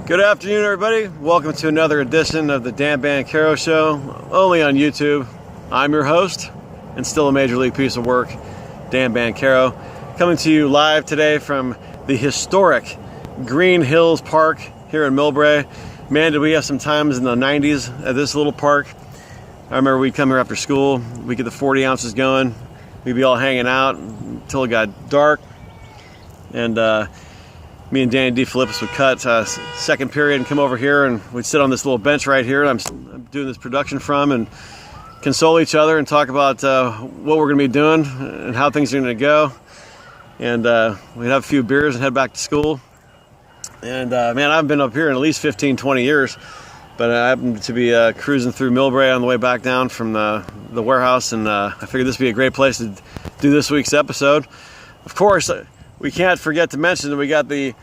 Good afternoon, everybody. Welcome to another edition of the Dan Banchero Show, only on YouTube. I'm your host, and still a major league piece of work, Dan Banchero, coming to you live today from the historic Green Hills Park here in Millbrae. Man, did we have some times in the 90s at this little park. I remember we'd come here after school, we'd get the 40 ounces going, we'd be all hanging out until it got dark, and me and Danny DeFilippis would cut second period and come over here, and we'd sit on this little bench right here I'm doing this production from, and console each other and talk about what we're going to be doing and how things are going to go. And we'd have a few beers and head back to school. And man, I've been up here in at least 15, 20 years, but I happened to be cruising through Millbrae on the way back down from the warehouse, and I figured this would be a great place to do this week's episode. Of course, we can't forget to mention that we got the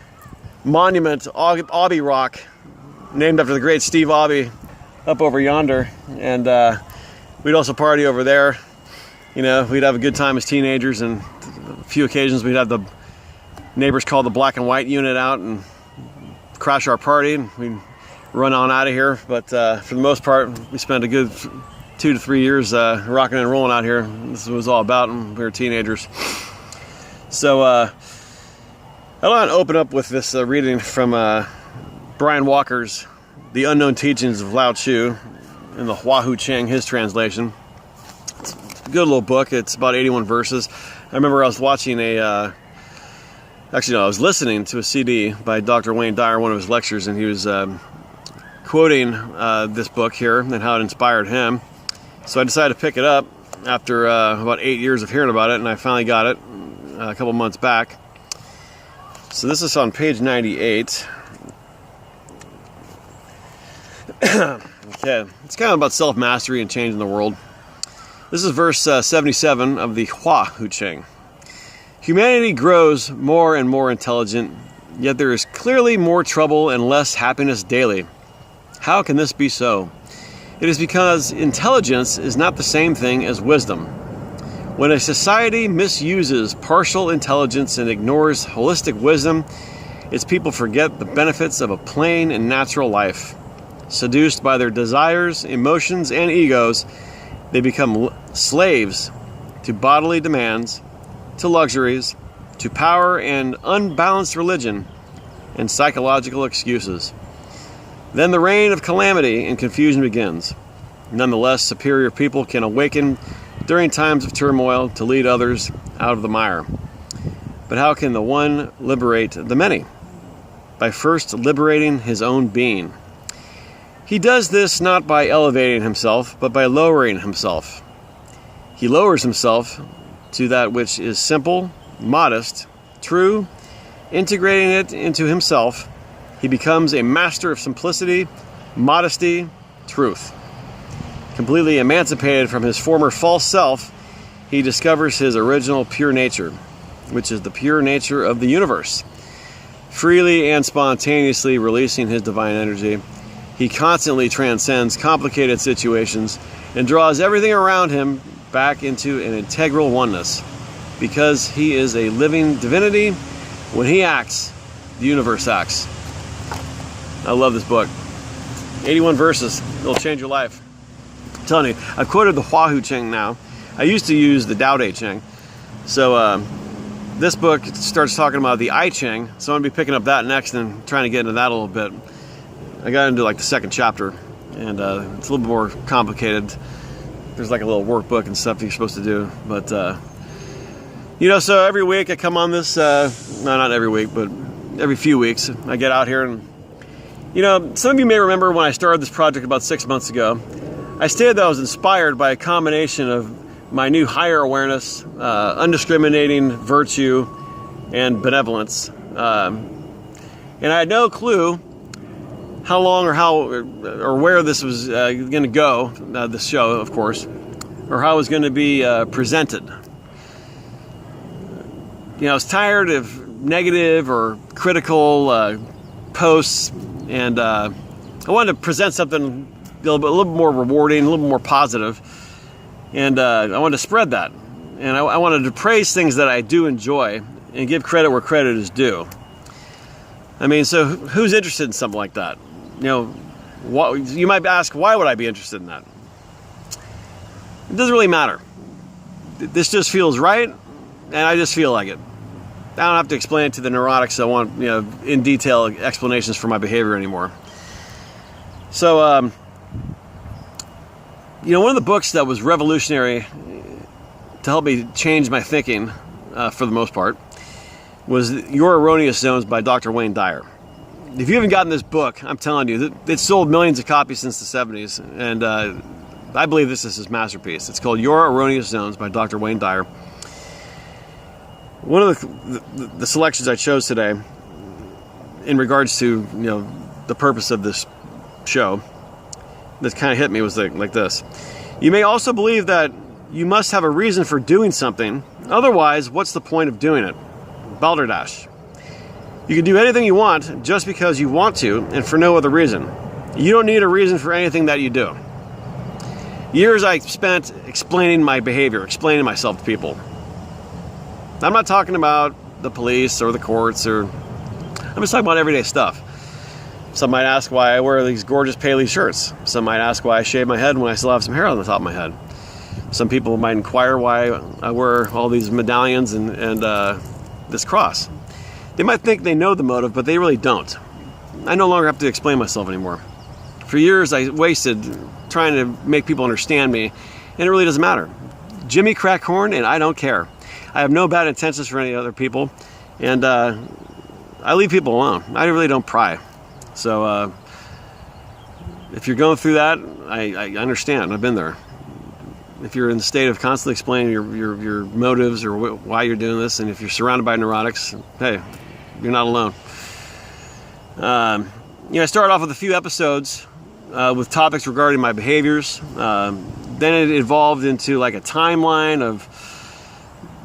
monument, Aubie Rock, named after the great Steve Aubie, up over yonder. And we'd also party over there. You know, we'd have a good time as teenagers, and a few occasions we'd have the neighbors call the black and white unit out and crash our party, and we'd run on out of here. But for the most part, we spent a good 2 to 3 years rocking and rolling out here. This is what it was all about when we were teenagers. So I want to open up with this reading from Brian Walker's The Unknown Teachings of Lao Tzu in the Hua Hu Ching, his translation. It's a good little book. It's about 81 verses. I remember I was watching I was listening to a CD by Dr. Wayne Dyer, one of his lectures, and he was quoting this book here and how it inspired him. So I decided to pick it up after about 8 years of hearing about it, and I finally got it a couple months back. So this is on page 98. Okay, it's kind of about self-mastery and changing the world. This is verse 77 of the Hua Hu Ching. Humanity grows more and more intelligent, yet there is clearly more trouble and less happiness daily. How can this be so? It is because intelligence is not the same thing as wisdom. When a society misuses partial intelligence and ignores holistic wisdom, its people forget the benefits of a plain and natural life. Seduced by their desires, emotions, and egos, they become slaves to bodily demands, to luxuries, to power and unbalanced religion, and psychological excuses. Then the reign of calamity and confusion begins. Nonetheless, superior people can awaken during times of turmoil to lead others out of the mire. But how can the one liberate the many? By first liberating his own being. He does this not by elevating himself, but by lowering himself. He lowers himself to that which is simple, modest, true, integrating it into himself. He becomes a master of simplicity, modesty, truth. Completely emancipated from his former false self, he discovers his original pure nature, which is the pure nature of the universe. Freely and spontaneously releasing his divine energy, he constantly transcends complicated situations and draws everything around him back into an integral oneness. Because he is a living divinity, when he acts, the universe acts. I love this book. 81 verses. It'll change your life. I'm telling you, I've quoted the Hua Hu Ching now. I used to use the Tao Te Ching. So this book starts talking about the I Ching, so I'm going to be picking up that next and trying to get into that a little bit. I got into like the second chapter, and it's a little bit more complicated. There's like a little workbook and stuff you're supposed to do. But, so every week I come on this, no, not every week, but every few weeks I get out here and, some of you may remember when I started this project about 6 months ago, I stated that I was inspired by a combination of my new higher awareness, undiscriminating virtue, and benevolence. And I had no clue how long or where this was going to go, this show, of course, or how it was going to be presented. I was tired of negative or critical posts, and I wanted to present something a little bit more rewarding, a little bit more positive, and I wanted to spread that. And I wanted to praise things that I do enjoy and give credit where credit is due. I mean, so who's interested in something like that? You might ask, why would I be interested in that? It doesn't really matter. This just feels right, and I just feel like it. I don't have to explain it to the neurotics that want, in detail explanations for my behavior anymore. So, one of the books that was revolutionary to help me change my thinking, for the most part, was Your Erroneous Zones by Dr. Wayne Dyer. If you haven't gotten this book, I'm telling you, it's sold millions of copies since the 70s, and I believe this is his masterpiece. It's called Your Erroneous Zones by Dr. Wayne Dyer. One of the selections I chose today, in regards to the purpose of this show, that kind of hit me was like this. You may also believe that you must have a reason for doing something. Otherwise, what's the point of doing it? Balderdash. You can do anything you want just because you want to and for no other reason. You don't need a reason for anything that you do. Years I spent explaining my behavior, explaining myself to people. I'm not talking about the police or the courts, I'm just talking about everyday stuff. Some might ask why I wear these gorgeous Paley shirts. Some might ask why I shave my head when I still have some hair on the top of my head. Some people might inquire why I wear all these medallions and this cross. They might think they know the motive, but they really don't. I no longer have to explain myself anymore. For years, I wasted trying to make people understand me, and it really doesn't matter. Jimmy Crackhorn, and I don't care. I have no bad intentions for any other people, and I leave people alone. I really don't pry. So if you're going through that, I understand. I've been there. If you're in the state of constantly explaining your motives or why you're doing this, and if you're surrounded by neurotics, hey, you're not alone. I started off with a few episodes with topics regarding my behaviors. Then it evolved into like a timeline of,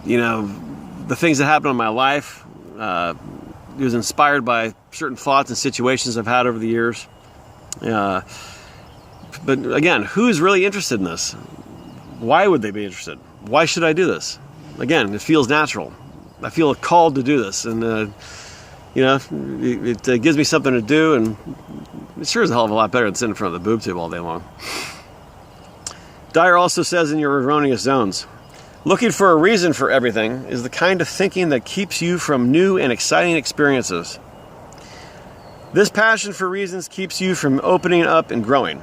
the things that happened in my life. It was inspired by certain thoughts and situations I've had over the years. But again, who's really interested in this? Why would they be interested? Why should I do this? Again, it feels natural. I feel called to do this, and it gives me something to do, and it sure is a hell of a lot better than sitting in front of the boob tube all day long. Dyer also says in Your Erroneous Zones, looking for a reason for everything is the kind of thinking that keeps you from new and exciting experiences. This passion for reasons keeps you from opening up and growing.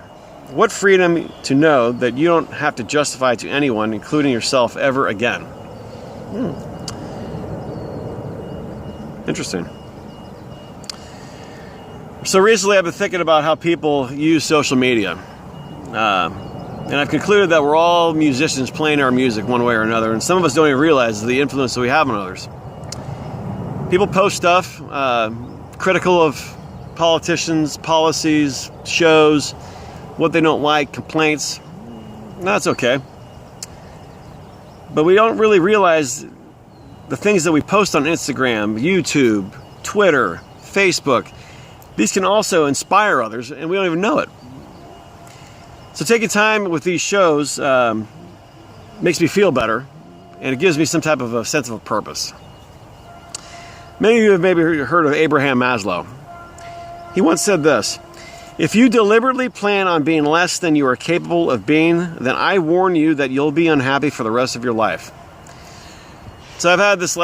What freedom to know that you don't have to justify to anyone, including yourself, ever again. Interesting. So recently I've been thinking about how people use social media. And I've concluded that we're all musicians playing our music one way or another, and some of us don't even realize the influence that we have on others. People post stuff critical of politicians, policies, shows, what they don't like, complaints. That's okay. But we don't really realize the things that we post on Instagram, YouTube, Twitter, Facebook. These can also inspire others, and we don't even know it. So taking time with these shows makes me feel better, and it gives me some type of a sense of a purpose. Many of you have maybe heard of Abraham Maslow. He once said this: if you deliberately plan on being less than you are capable of being, then I warn you that you'll be unhappy for the rest of your life. So I've had this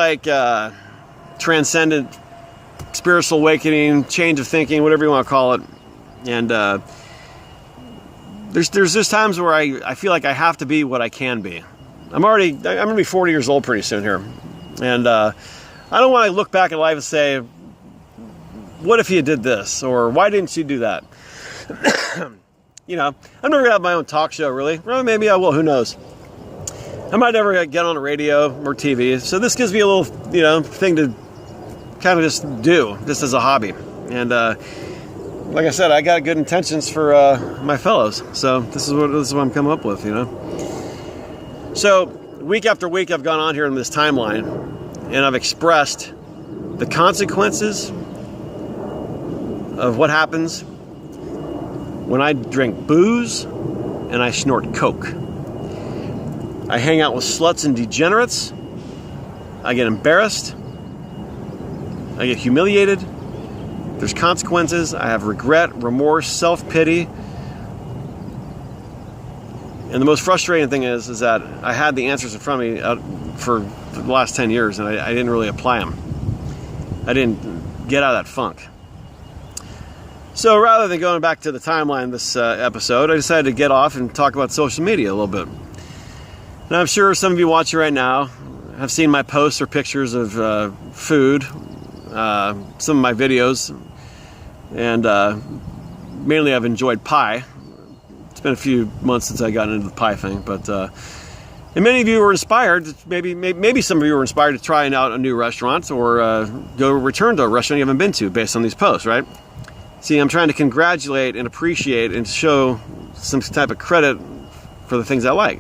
transcendent spiritual awakening, change of thinking, whatever you want to call it. And there's just times where I feel like I have to be what I can be. I'm going to be 40 years old pretty soon here. And I don't want to look back at life and say, what if you did this? Or why didn't you do that? I'm never going to have my own talk show, really. Well, maybe I will, who knows? I might never get on the radio or TV. So this gives me a little, thing to kind of just do, just as a hobby. And like I said, I got good intentions for my fellows. So this is what I'm coming up with, So week after week, I've gone on here in this timeline, and I've expressed the consequences of what happens when I drink booze and I snort coke. I hang out with sluts and degenerates. I get embarrassed. I get humiliated. There's consequences. I have regret, remorse, self-pity. And the most frustrating thing is that I had the answers in front of me for the last 10 years, and I didn't really apply them. I didn't get out of that funk. So rather than going back to the timeline this episode, I decided to get off and talk about social media a little bit. Now, I'm sure some of you watching right now have seen my posts or pictures of food, some of my videos, and mainly I've enjoyed pie. It's been a few months since I got into the pie thing, but and many of you were inspired. Maybe some of you were inspired to try out a new restaurant or go return to a restaurant you haven't been to based on these posts, right? See, I'm trying to congratulate and appreciate and show some type of credit for the things I like.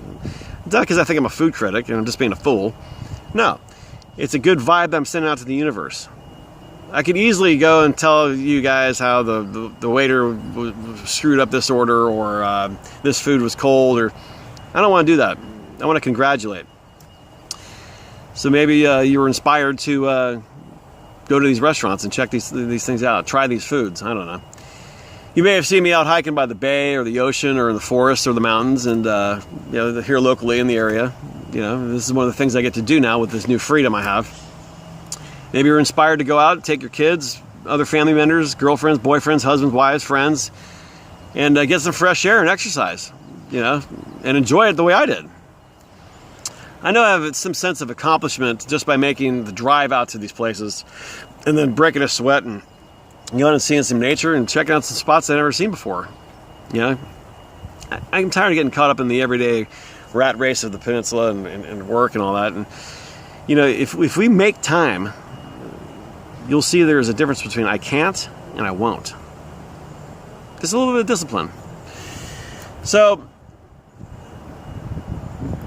It's not because I think I'm a food critic and I'm just being a fool. No, it's a good vibe that I'm sending out to the universe. I could easily go and tell you guys how the waiter screwed up this order, or this food was cold, or I don't want to do that. I want to congratulate. So maybe you were inspired to go to these restaurants and check these things out, try these foods. I don't know. You may have seen me out hiking by the bay or the ocean or in the forest or the mountains, and here locally in the area. This is one of the things I get to do now with this new freedom I have. Maybe you're inspired to go out, take your kids, other family members, girlfriends, boyfriends, husbands, wives, friends, and get some fresh air and exercise, and enjoy it the way I did. I know I have some sense of accomplishment just by making the drive out to these places and then breaking a sweat and going and seeing some nature and checking out some spots I've never seen before. I'm tired of getting caught up in the everyday rat race of the peninsula and work and all that. And, if we make time, you'll see there's a difference between I can't and I won't. Just a little bit of discipline. So,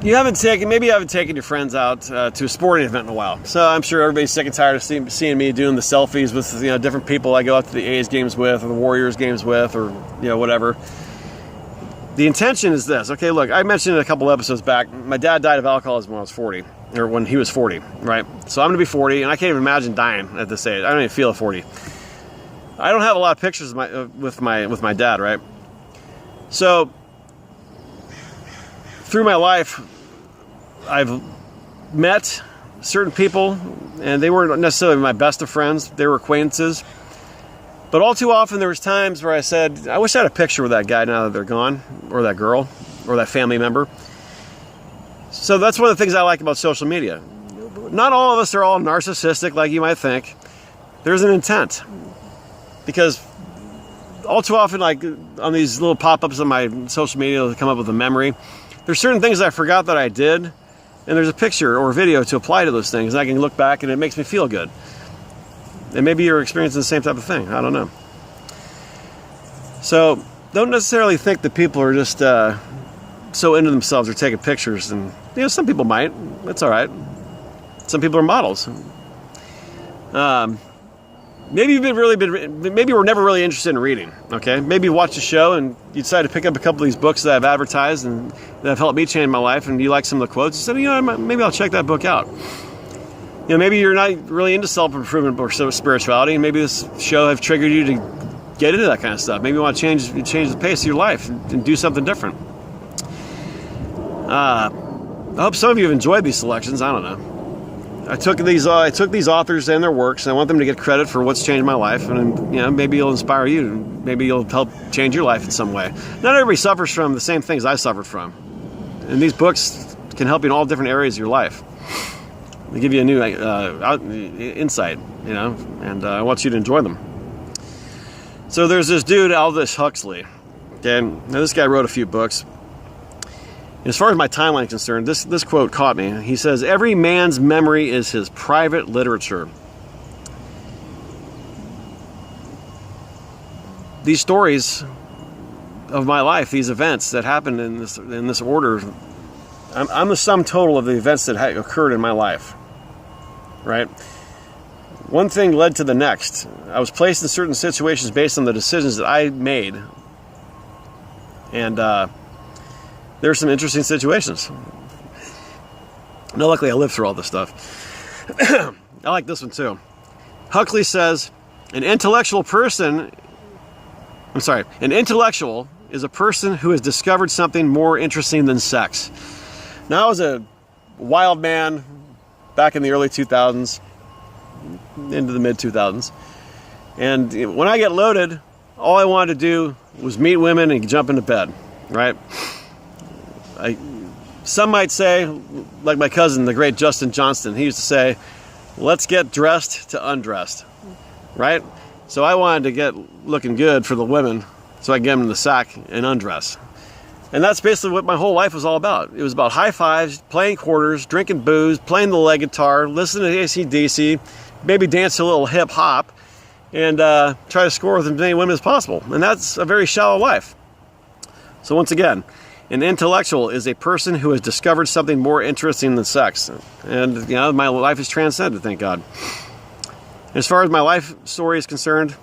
maybe you haven't taken your friends out to a sporting event in a while. So I'm sure everybody's sick and tired of seeing me doing the selfies with different people I go out to the A's games with or the Warriors games with or whatever. The intention is this. Okay, look, I mentioned it a couple episodes back. My dad died of alcoholism when I was 40, or when he was 40, right? So I'm going to be 40, and I can't even imagine dying at this age. I don't even feel 40. I don't have a lot of pictures with my dad, right? So through my life, I've met certain people, and they weren't necessarily my best of friends. They were acquaintances. But all too often, there was times where I said, I wish I had a picture with that guy now that they're gone, or that girl, or that family member. So that's one of the things I like about social media. Not all of us are all narcissistic like you might think. There's an intent. Because all too often, like on these little pop-ups on my social media, they'll come up with a memory. There's certain things I forgot that I did, and there's a picture or a video to apply to those things. And I can look back and it makes me feel good. And maybe you're experiencing the same type of thing. I don't know. So don't necessarily think that people are just so into themselves or taking pictures. And some people might. That's all right. Some people are models. Maybe maybe we're never really interested in reading. Okay, maybe you watch the show and you decide to pick up a couple of these books that I've advertised and that have helped me change my life, and you like some of the quotes. You said, maybe I'll check that book out. Maybe you're not really into self-improvement or spirituality, and maybe this show have triggered you to get into that kind of stuff. Maybe you want to change the pace of your life and do something different. I hope some of you have enjoyed these selections. I don't know. I took these authors and their works, and I want them to get credit for what's changed my life, and maybe it'll inspire you. Maybe it'll help change your life in some way. Not everybody suffers from the same things I suffered from, and these books can help you in all different areas of your life. They give you a new insight, and I want you to enjoy them. So there's this dude, Aldous Huxley. Okay, now this guy wrote a few books. As far as my timeline is concerned, this quote caught me. He says, "Every man's memory is his private literature." These stories of my life, these events that happened in this order, I'm the sum total of the events that occurred in my life. Right? One thing led to the next. I was placed in certain situations based on the decisions that I made. And there were some interesting situations. Now, luckily, I lived through all this stuff. I like this one, too. Huxley says, An intellectual is a person who has discovered something more interesting than sex. Now, I was a wild man back in the early 2000s, into the mid 2000s. And when I get loaded, all I wanted to do was meet women and jump into bed, right? Some might say, like my cousin, the great Justin Johnston, he used to say, let's get dressed to undressed, right? So I wanted to get looking good for the women so I can get them in the sack and undress. And that's basically what my whole life was all about. It was about high fives, playing quarters, drinking booze, playing the lead guitar, listening to AC/DC, maybe dance a little hip hop, and try to score with as many women as possible. And that's a very shallow life. So once again, an intellectual is a person who has discovered something more interesting than sex. And, my life is transcended, thank God. As far as my life story is concerned,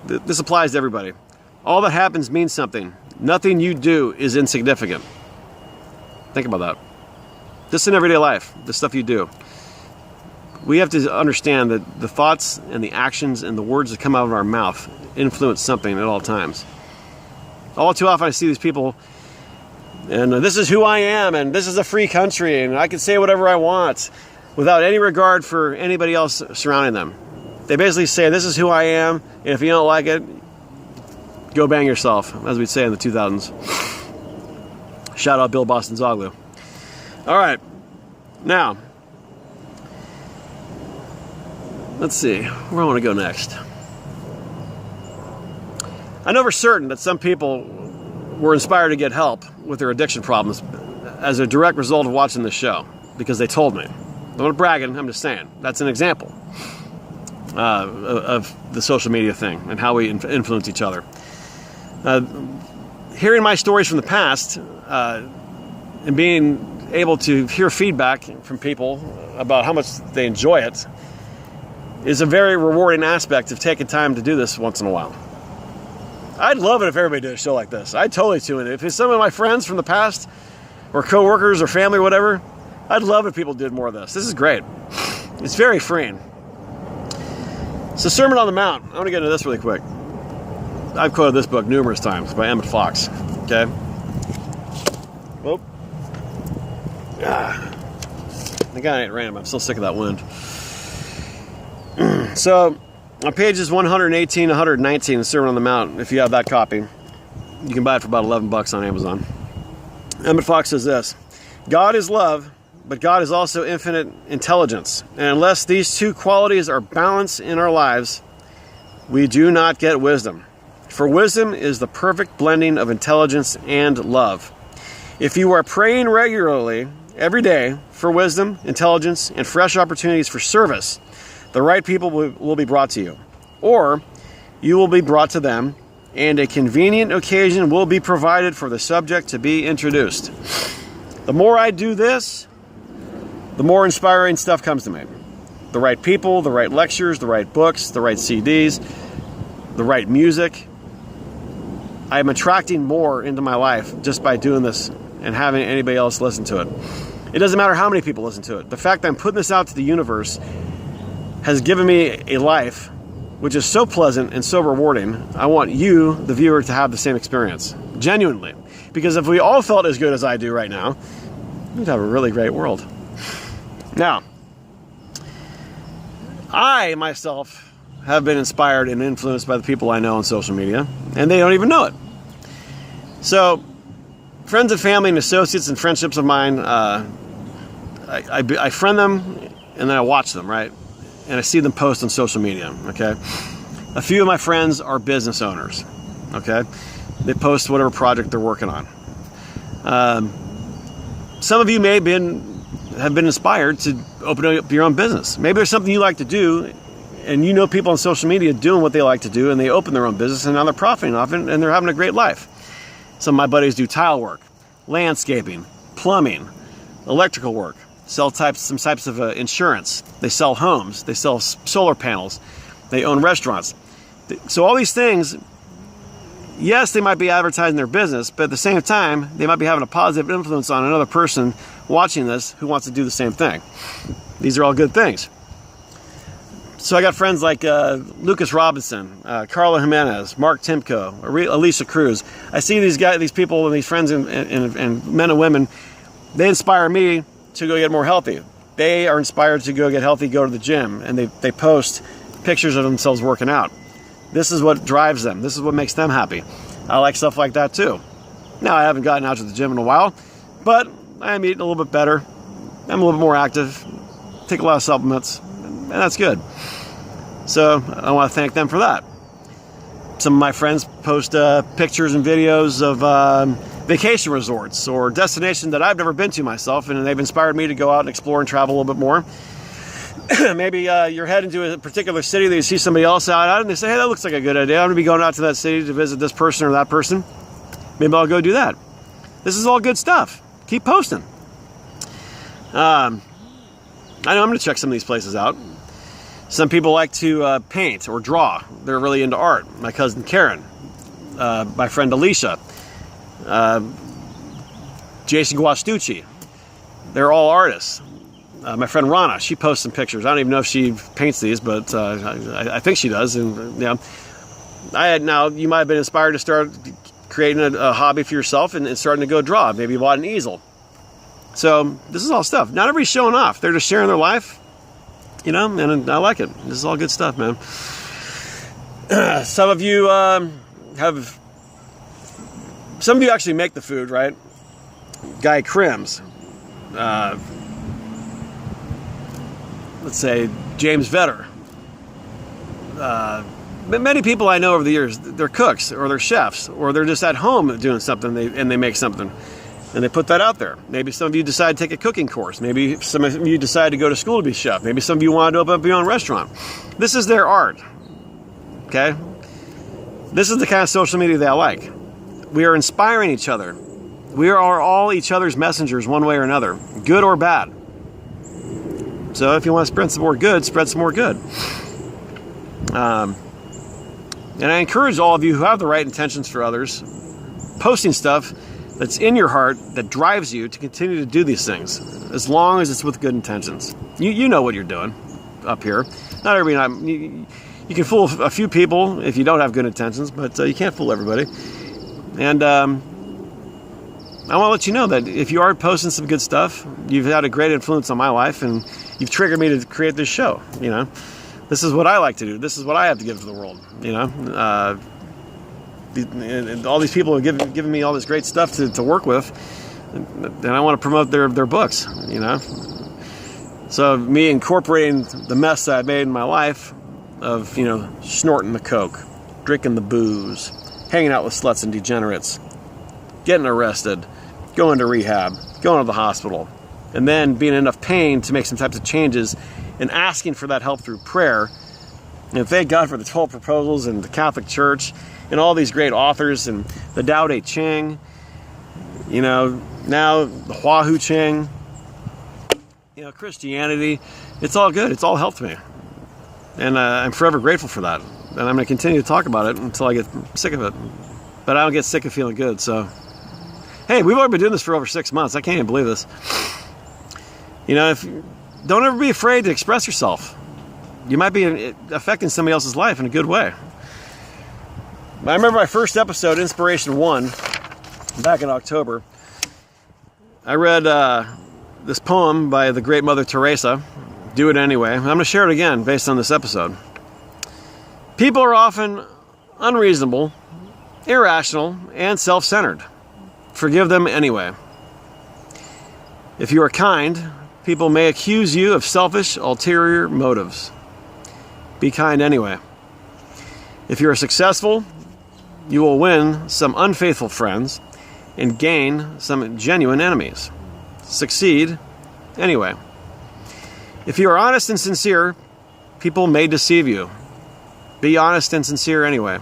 this applies to everybody. All that happens means something. Nothing you do is insignificant. Think about that. This is in everyday life, the stuff you do. We have to understand that the thoughts and the actions and the words that come out of our mouth influence something at all times. All too often I see these people, and this is who I am, and this is a free country, and I can say whatever I want without any regard for anybody else surrounding them. They basically say, this is who I am, and if you don't like it, go bang yourself, as we'd say in the 2000s. Shout out Bill Boston Zoglu. All right, now, let's see, where I want to go next. I know for certain that some people were inspired to get help with their addiction problems as a direct result of watching this show, because they told me. I'm not bragging, I'm just saying. That's an example of the social media thing and how we influence each other. Hearing my stories from the past and being able to hear feedback from people about how much they enjoy it is a very rewarding aspect of taking time to do this once in a while. I'd love it if everybody did a show like this. I'd totally tune in. If it's some of my friends from the past or coworkers or family or whatever, I'd love if people did more of this. This is great. It's very freeing. So, Sermon on the Mount. I want to get into this really quick. I've quoted this book numerous times by Emmett Fox. Okay? Whoop. The guy ain't random. I'm still sick of that wind. So, on pages 118 to 119 in Sermon on the Mount, if you have that copy, you can buy it for about $11 on Amazon. Emmett Fox says this: God is love, but God is also infinite intelligence. And unless these two qualities are balanced in our lives, we do not get wisdom. For wisdom is the perfect blending of intelligence and love. If you are praying regularly every day for wisdom, intelligence, and fresh opportunities for service, the right people will be brought to you. Or you will be brought to them, and a convenient occasion will be provided for the subject to be introduced. The more I do this, the more inspiring stuff comes to me. The right people, the right lectures, the right books, the right CDs, the right music. I am attracting more into my life just by doing this and having anybody else listen to it. It doesn't matter how many people listen to it. The fact that I'm putting this out to the universe has given me a life which is so pleasant and so rewarding. I want you, the viewer, to have the same experience. Genuinely. Because if we all felt as good as I do right now, we'd have a really great world. Now, I, myself, have been inspired and influenced by the people I know on social media, and they don't even know it. So, friends and family and associates and friendships of mine, I friend them, and then I watch them, right? And I see them post on social media, okay? A few of my friends are business owners, okay? They post whatever project they're working on. Some of you may have been inspired to open up your own business. Maybe there's something you like to do, and you know people on social media doing what they like to do, and they open their own business, and now they're profiting off it, and they're having a great life. Some of my buddies do tile work, landscaping, plumbing, electrical work, sell some types of insurance. They sell homes. They sell solar panels. They own restaurants. So all these things, yes, they might be advertising their business, but at the same time, they might be having a positive influence on another person watching this who wants to do the same thing. These are all good things. So I got friends like Lucas Robinson, Carla Jimenez, Mark Timko, Alicia Cruz. I see these guys, these people, and these friends, and men and women. They inspire me to go get more healthy. They are inspired to go get healthy, go to the gym, and they post pictures of themselves working out. This is what drives them. This is what makes them happy. I like stuff like that too. Now, I haven't gotten out to the gym in a while, but I am eating a little bit better. I'm a little bit more active. Take a lot of supplements, and that's good. So I want to thank them for that. Some of my friends post pictures and videos of vacation resorts or destinations that I've never been to myself, and they've inspired me to go out and explore and travel a little bit more. Maybe you're heading to a particular city that you see somebody else out, and they say, hey, that looks like a good idea. I'm going to be going out to that city to visit this person or that person. Maybe I'll go do that. This is all good stuff. Keep posting. I know I'm going to check some of these places out. Some people like to paint or draw. They're really into art. My cousin Karen, my friend Alicia, Jason Guastucci. They're all artists. My friend Rana, she posts some pictures. I don't even know if she paints these, but I think she does. And now you might have been inspired to start creating a hobby for yourself and starting to go draw. Maybe you bought an easel. So this is all stuff. Not everybody's showing off. They're just sharing their life, and I like it. This is all good stuff, man. Some of you actually make the food, right? Guy Crims. Let's say James Vetter. Many people I know over the years, they're cooks or they're chefs or they're just at home doing something and they make something and they put that out there. Maybe some of you decide to take a cooking course. Maybe some of you decide to go to school to be a chef. Maybe some of you wanted to open up your own restaurant. This is their art. Okay? This is the kind of social media that I like. We are inspiring each other. We are all each other's messengers one way or another, good or bad. So if you want to spread some more good, spread some more good. And I encourage all of you who have the right intentions for others, posting stuff that's in your heart that drives you to continue to do these things, as long as it's with good intentions. You know what you're doing up here. Not everybody. You can fool a few people if you don't have good intentions, but you can't fool everybody. And I want to let you know that if you are posting some good stuff, you've had a great influence on my life, and you've triggered me to create this show. This is what I like to do. This is what I have to give to the world. And all these people have given me all this great stuff to work with, and I want to promote their books. So me incorporating the mess that I made in my life of snorting the coke, drinking the booze, hanging out with sluts and degenerates, getting arrested, going to rehab, going to the hospital, and then being in enough pain to make some types of changes and asking for that help through prayer. And thank God for the 12 proposals and the Catholic Church and all these great authors and the Tao Te Ching, now the Hua Hu Ching, Christianity. It's all good. It's all helped me. And I'm forever grateful for that. And I'm going to continue to talk about it until I get sick of it. But I don't get sick of feeling good, so... Hey, we've already been doing this for over 6 months. I can't even believe this. Don't ever be afraid to express yourself. You might be affecting somebody else's life in a good way. I remember my first episode, Inspiration 1, back in October. I read this poem by the great Mother Teresa, Do It Anyway. I'm going to share it again based on this episode. People are often unreasonable, irrational, and self-centered. Forgive them anyway. If you are kind, people may accuse you of selfish, ulterior motives. Be kind anyway. If you are successful, you will win some unfaithful friends and gain some genuine enemies. Succeed anyway. If you are honest and sincere, people may deceive you. Be honest and sincere anyway.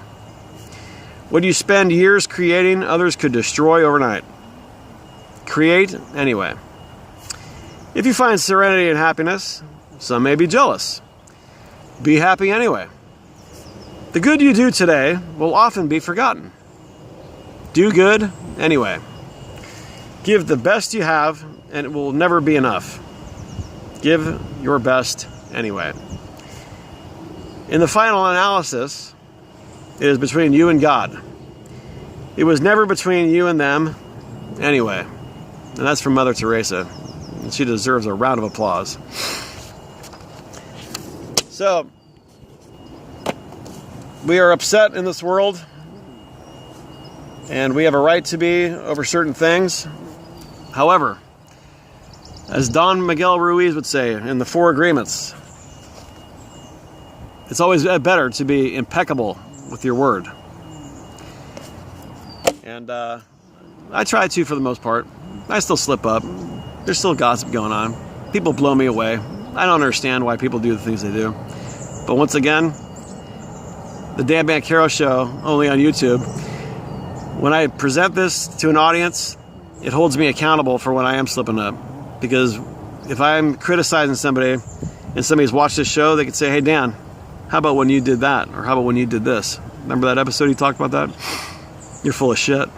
What you spend years creating, others could destroy overnight. Create anyway. If you find serenity and happiness, some may be jealous. Be happy anyway. The good you do today will often be forgotten. Do good anyway. Give the best you have, and it will never be enough. Give your best anyway. In the final analysis, it is between you and God. It was never between you and them anyway. And that's from Mother Teresa. And she deserves a round of applause. So, we are upset in this world, and we have a right to be over certain things. However, as Don Miguel Ruiz would say in the Four Agreements, it's always better to be impeccable with your word. And I try to for the most part. I still slip up. There's still gossip going on. People blow me away. I don't understand why people do the things they do. But once again, the Dan Banchero Show, only on YouTube, when I present this to an audience, it holds me accountable for when I am slipping up. Because if I'm criticizing somebody and somebody's watched this show, they can say, hey, Dan, how about when you did that? Or how about when you did this? Remember that episode you talked about that? You're full of shit.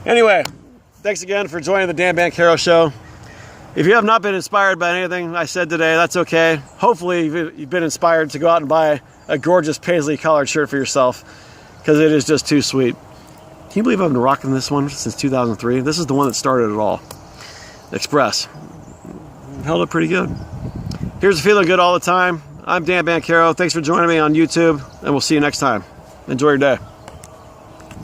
Anyway, thanks again for joining the Dan Banchero Show. If you have not been inspired by anything I said today, that's okay. Hopefully you've been inspired to go out and buy a gorgeous paisley collared shirt for yourself, because it is just too sweet. Can you believe I've been rocking this one since 2003? This is the one that started it all. Express. Held up pretty good. Here's to feeling good all the time. I'm Dan Banchero. Thanks for joining me on YouTube, and we'll see you next time. Enjoy your day.